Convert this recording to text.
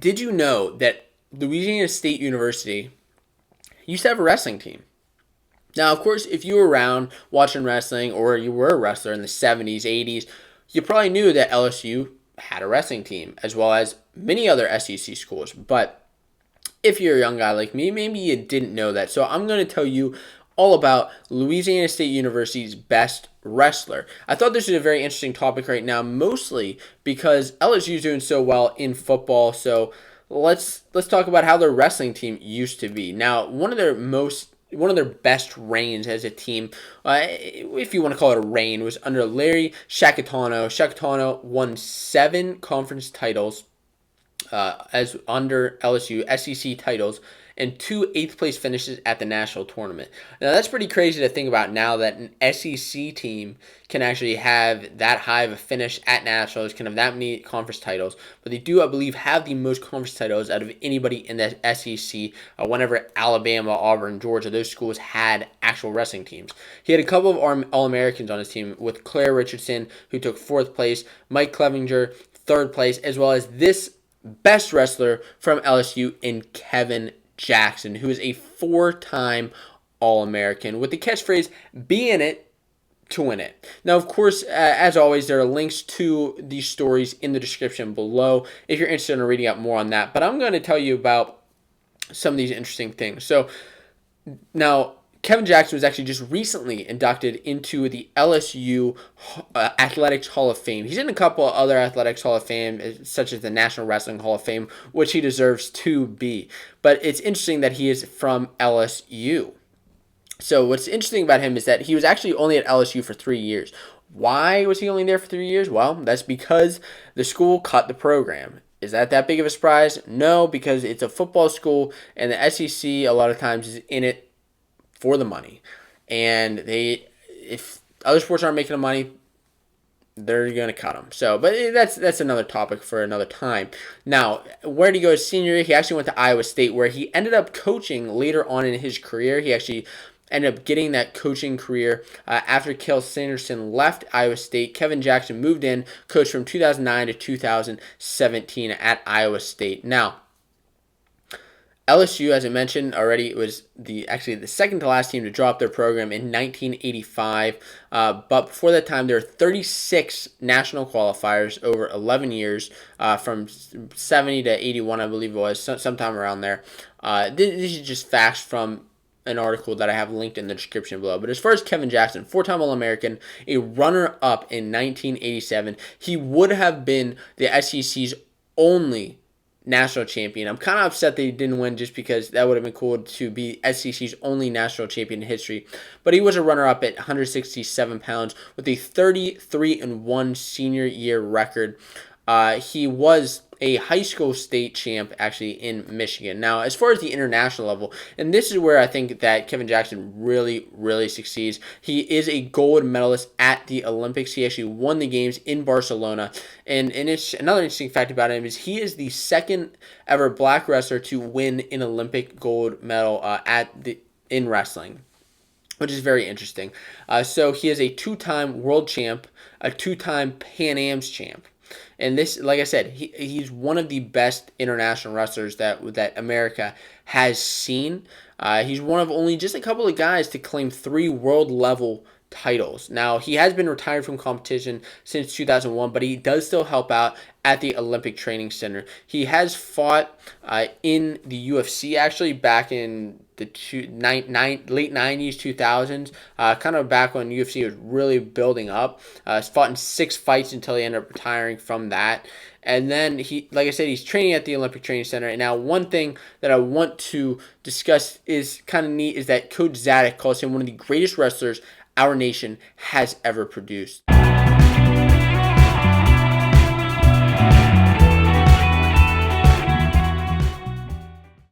did you know that Louisiana State University used to have a wrestling team? Now, of course, if you were around watching wrestling or you were a wrestler in the 70s, 80s, you probably knew that LSU had a wrestling team, as well as many other SEC schools. But if you're a young guy like me, maybe you didn't know that. So I'm going to tell you all about Louisiana State University's best wrestler. I thought this was a very interesting topic right now, mostly because LSU is doing so well in football. So let's talk about how their wrestling team used to be. Now, one of their best reigns as a team, if you want to call it a reign, was under Larry Shakitano. Shakitano won 7 conference titles as under LSU, SEC titles, and 2 8th-place finishes at the national tournament. Now, that's pretty crazy to think about now that an SEC team can actually have that high of a finish at nationals, can have that many conference titles, but they do, I believe, have the most conference titles out of anybody in the SEC whenever Alabama, Auburn, Georgia, those schools had actual wrestling teams. He had a couple of All-Americans on his team with Claire Richardson, who took 4th place, Mike Clevenger, 3rd place, as well as this best wrestler from LSU in Kevin Jackson, who is a 4-time All-American with the catchphrase, "Be in it to win it." Now, of course, as always, there are links to these stories in the description below if you're interested in reading up more on that. But I'm going to tell you about some of these interesting things. So now, Kevin Jackson was actually just recently inducted into the LSU Athletics Hall of Fame. He's in a couple of other Athletics Hall of Fame, such as the National Wrestling Hall of Fame, which he deserves to be. But it's interesting that he is from LSU. So what's interesting about him is that he was actually only at LSU for 3 years. Why was he only there for 3 years? Well, that's because the school cut the program. Is that big of a surprise? No, because it's a football school, and the SEC a lot of times is in it for the money, and if other sports aren't making the money, they're going to cut them. So, but that's another topic for another time. Now, where did he go his senior year? He actually went to Iowa State, where he ended up coaching later on in his career. He actually ended up getting that coaching career after Kel Sanderson left Iowa State. Kevin Jackson moved in, coached from 2009 to 2017 at Iowa State. Now, LSU, as I mentioned already, was actually the second to last team to drop their program in 1985. But before that time, there were 36 national qualifiers over 11 years, from 70 to 81, I believe it was, sometime around there. This is just facts from an article that I have linked in the description below. But as far as Kevin Jackson, 4-time All-American, a runner-up in 1987, he would have been the SEC's only national champion. I'm kind of upset that he didn't win, just because that would have been cool to be SEC's only national champion in history. But he was a runner-up at 167 pounds with a 33-1 senior year record. He was a high school state champ actually in Michigan. Now, as far as the international level, and this is where I think that Kevin Jackson really, really succeeds. He is a gold medalist at the Olympics. He actually won the games in Barcelona. And it's another interesting fact about him is he is the second ever black wrestler to win an Olympic gold medal in wrestling, which is very interesting. So he is a 2-time world champ, a 2-time Pan Am's champ. And this, like I said, he's one of the best international wrestlers that America has seen. He's one of only just a couple of guys to claim 3 world-level titles. Now, he has been retired from competition since 2001, but he does still help out at the Olympic Training Center. He has fought in the UFC, actually, back in the late 90s, 2000s, kind of back when UFC was really building up. He's fought in 6 fights until he ended up retiring from that. And then, like I said, he's training at the Olympic Training Center. And now one thing that I want to discuss is kind of neat is that Coach Zadok calls him one of the greatest wrestlers our nation has ever produced.